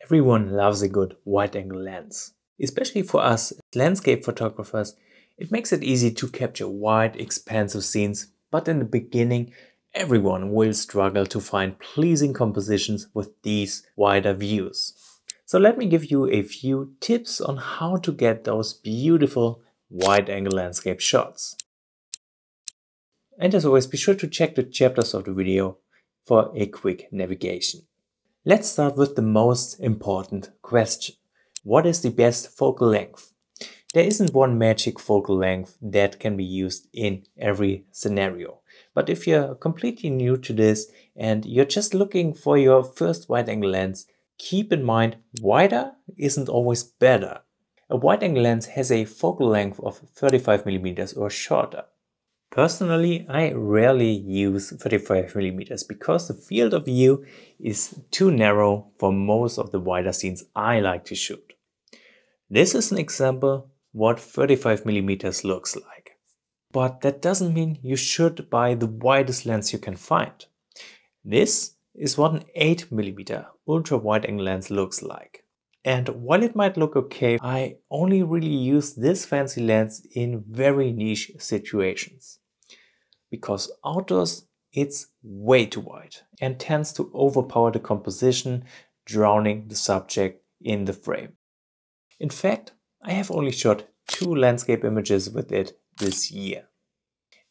Everyone loves a good wide-angle lens. Especially for us landscape photographers, it makes it easy to capture wide, expansive scenes, but in the beginning, everyone will struggle to find pleasing compositions with these wider views. So let me give you a few tips on how to get those beautiful wide-angle landscape shots. And as always, be sure to check the chapters of the video for a quick navigation. Let's start with the most important question. What is the best focal length? There isn't one magic focal length that can be used in every scenario. But if you're completely new to this and you're just looking for your first wide-angle lens, keep in mind wider isn't always better. A wide-angle lens has a focal length of 35mm or shorter. Personally, I rarely use 35mm because the field of view is too narrow for most of the wider scenes I like to shoot. This is an example what 35mm looks like. But that doesn't mean you should buy the widest lens you can find. This is what an 8mm ultra wide angle lens looks like. And while it might look okay, I only really use this fancy lens in very niche situations. Because outdoors it's way too wide and tends to overpower the composition, drowning the subject in the frame. In fact, I have only shot 2 landscape images with it this year.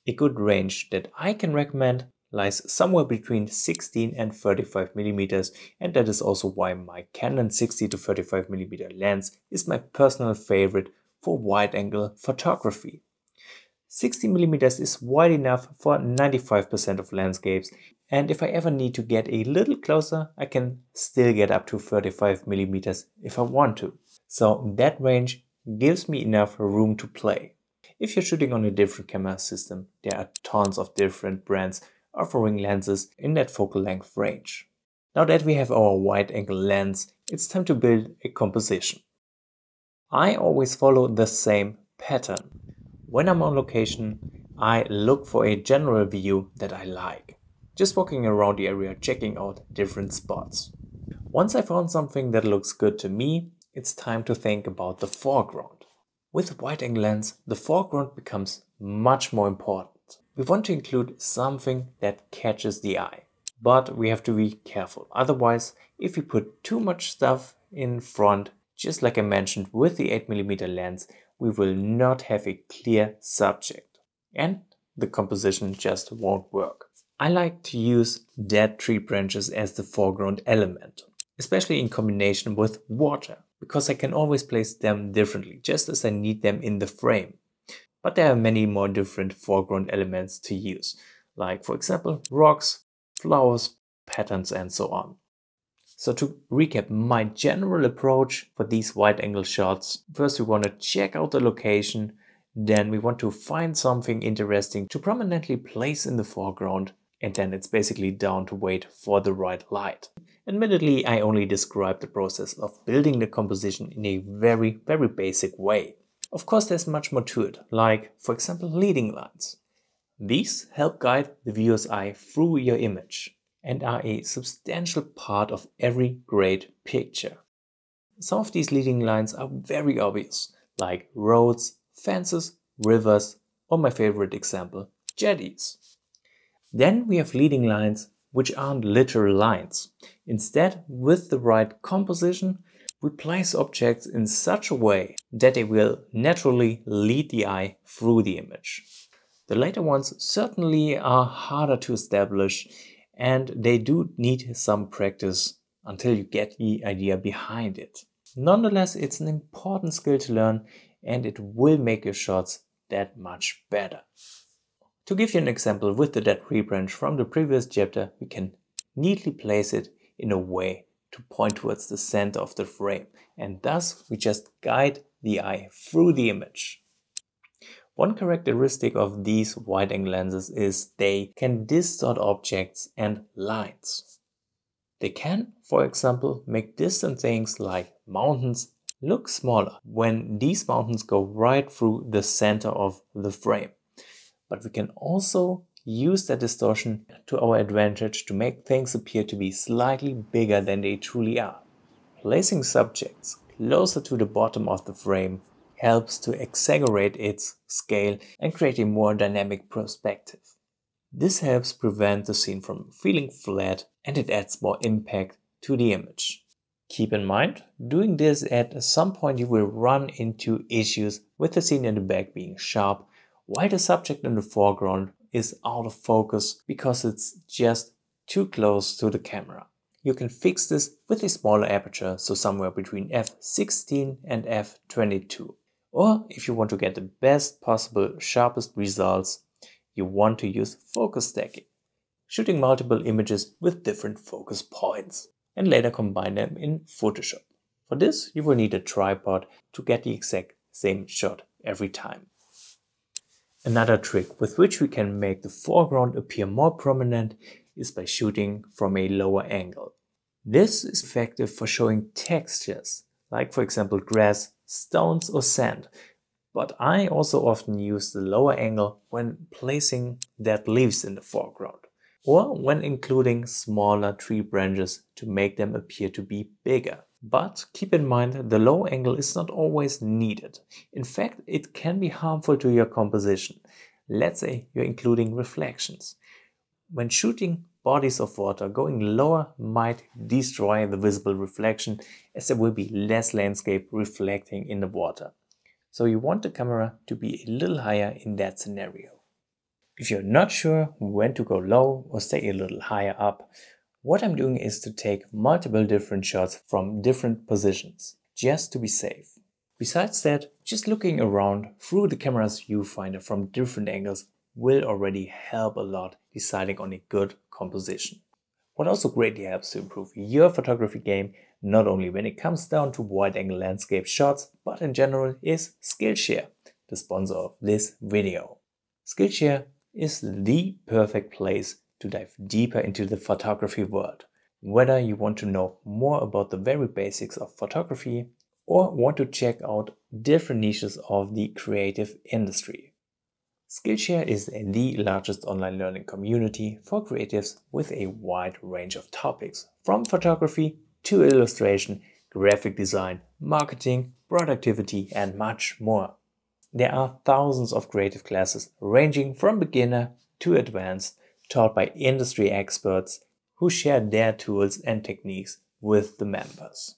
A good range that I can recommend lies somewhere between 16 and 35mm, and that is also why my Canon 60 to 35mm lens is my personal favorite for wide-angle photography. 60mm is wide enough for 95% of landscapes, and if I ever need to get a little closer, I can still get up to 35mm if I want to. So that range gives me enough room to play. If you're shooting on a different camera system, there are tons of different brands offering lenses in that focal length range. Now that we have our wide-angle lens, it's time to build a composition. I always follow the same pattern. When I'm on location, I look for a general view that I like. Just walking around the area, checking out different spots. Once I found something that looks good to me, it's time to think about the foreground. With a wide-angle lens, the foreground becomes much more important. We want to include something that catches the eye. But we have to be careful. Otherwise, if we put too much stuff in front, just like I mentioned with the 8mm lens, we will not have a clear subject. And the composition just won't work. I like to use dead tree branches as the foreground element, especially in combination with water, because I can always place them differently, just as I need them in the frame. But there are many more different foreground elements to use, like for example rocks, flowers, patterns and so on. So to recap my general approach for these wide-angle shots, first we want to check out the location, then we want to find something interesting to prominently place in the foreground, and then it's basically down to wait for the right light. Admittedly, I only described the process of building the composition in a very basic way. Of course, there's much more to it, like for example leading lines. These help guide the viewer's eye through your image and are a substantial part of every great picture. Some of these leading lines are very obvious, like roads, fences, rivers, or my favorite example, jetties. Then we have leading lines which aren't literal lines. Instead, with the right composition, we place objects in such a way that they will naturally lead the eye through the image. The later ones certainly are harder to establish, and they do need some practice until you get the idea behind it. Nonetheless, it's an important skill to learn, and it will make your shots that much better. To give you an example with the dead tree branch from the previous chapter, we can neatly place it in a way to point towards the center of the frame, and thus we just guide the eye through the image. One characteristic of these wide-angle lenses is they can distort objects and lines. They can, for example, make distant things like mountains look smaller when these mountains go right through the center of the frame. But we can also use that distortion to our advantage to make things appear to be slightly bigger than they truly are. Placing subjects closer to the bottom of the frame helps to exaggerate its scale and create a more dynamic perspective. This helps prevent the scene from feeling flat, and it adds more impact to the image. Keep in mind, doing this at some point you will run into issues with the scene in the back being sharp, while the subject in the foreground is out of focus because it's just too close to the camera. You can fix this with a smaller aperture, so somewhere between f16 and f22. Or if you want to get the best possible, sharpest results, you want to use focus stacking, shooting multiple images with different focus points, and later combine them in Photoshop. For this, you will need a tripod to get the exact same shot every time. Another trick with which we can make the foreground appear more prominent is by shooting from a lower angle. This is effective for showing textures, like for example grass, stones or sand. But I also often use the lower angle when placing dead leaves in the foreground, or when including smaller tree branches to make them appear to be bigger. But keep in mind, the low angle is not always needed. In fact, it can be harmful to your composition. Let's say you're including reflections. When shooting bodies of water, going lower might destroy the visible reflection, as there will be less landscape reflecting in the water. So you want the camera to be a little higher in that scenario. If you're not sure when to go low or stay a little higher up, what I'm doing is to take multiple different shots from different positions, just to be safe. Besides that, just looking around through the camera's viewfinder from different angles will already help a lot deciding on a good composition. What also greatly helps to improve your photography game, not only when it comes down to wide-angle landscape shots, but in general, is Skillshare, the sponsor of this video. Skillshare is the perfect place to dive deeper into the photography world. Whether you want to know more about the very basics of photography or want to check out different niches of the creative industry. Skillshare is the largest online learning community for creatives with a wide range of topics, from photography to illustration, graphic design, marketing, productivity, and much more. There are thousands of creative classes ranging from beginner to advanced, taught by industry experts who share their tools and techniques with the members.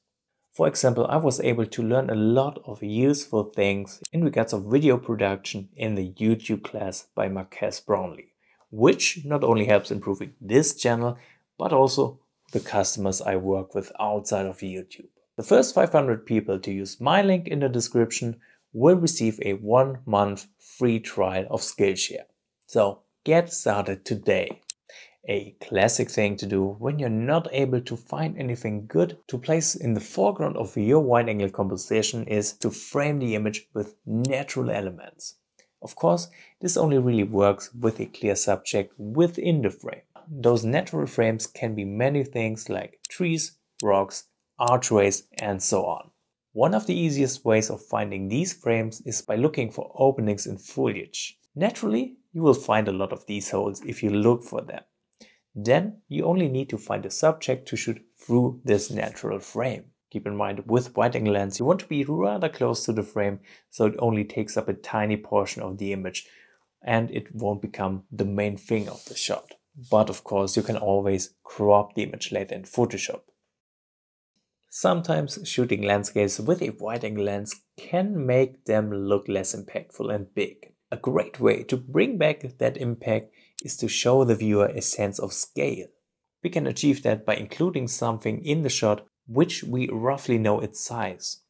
For example, I was able to learn a lot of useful things in regards of video production in the YouTube class by Marques Brownlee, which not only helps improving this channel, but also the customers I work with outside of YouTube. The first 500 people to use my link in the description will receive a 1-month free trial of Skillshare. So get started today. A classic thing to do when you're not able to find anything good to place in the foreground of your wide-angle composition is to frame the image with natural elements. Of course, this only really works with a clear subject within the frame. Those natural frames can be many things like trees, rocks, archways, and so on. One of the easiest ways of finding these frames is by looking for openings in foliage. Naturally, you will find a lot of these holes if you look for them. Then you only need to find a subject to shoot through this natural frame. Keep in mind, with wide-angle lens you want to be rather close to the frame, so it only takes up a tiny portion of the image and it won't become the main thing of the shot. But of course you can always crop the image later in Photoshop. Sometimes shooting landscapes with a wide-angle lens can make them look less impactful and big. A great way to bring back that impact is to show the viewer a sense of scale. We can achieve that by including something in the shot which we roughly know its size.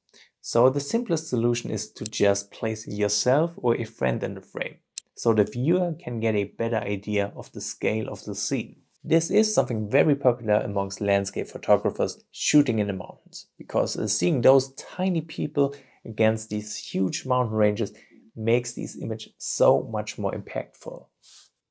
So the simplest solution is to just place yourself or a friend in the frame, so the viewer can get a better idea of the scale of the scene. This is something very popular amongst landscape photographers shooting in the mountains, because seeing those tiny people against these huge mountain ranges makes these images so much more impactful.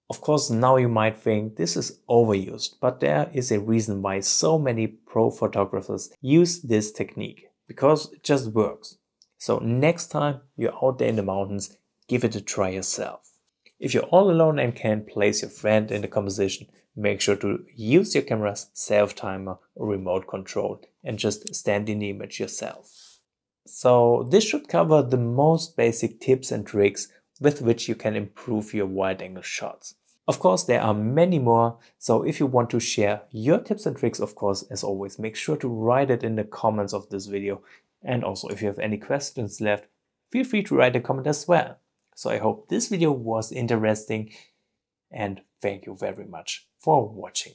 Of course, now you might think this is overused, but there is a reason why so many pro photographers use this technique, because it just works. So next time you're out there in the mountains, give it a try yourself. If you're all alone and can't place your friend in the composition, make sure to use your camera's self-timer or remote control and just stand in the image yourself. So this should cover the most basic tips and tricks with which you can improve your wide-angle shots. Of course, there are many more, so if you want to share your tips and tricks, of course, as always, make sure to write it in the comments of this video. And also, if you have any questions left, feel free to write a comment as well. So I hope this video was interesting, and thank you very much for watching.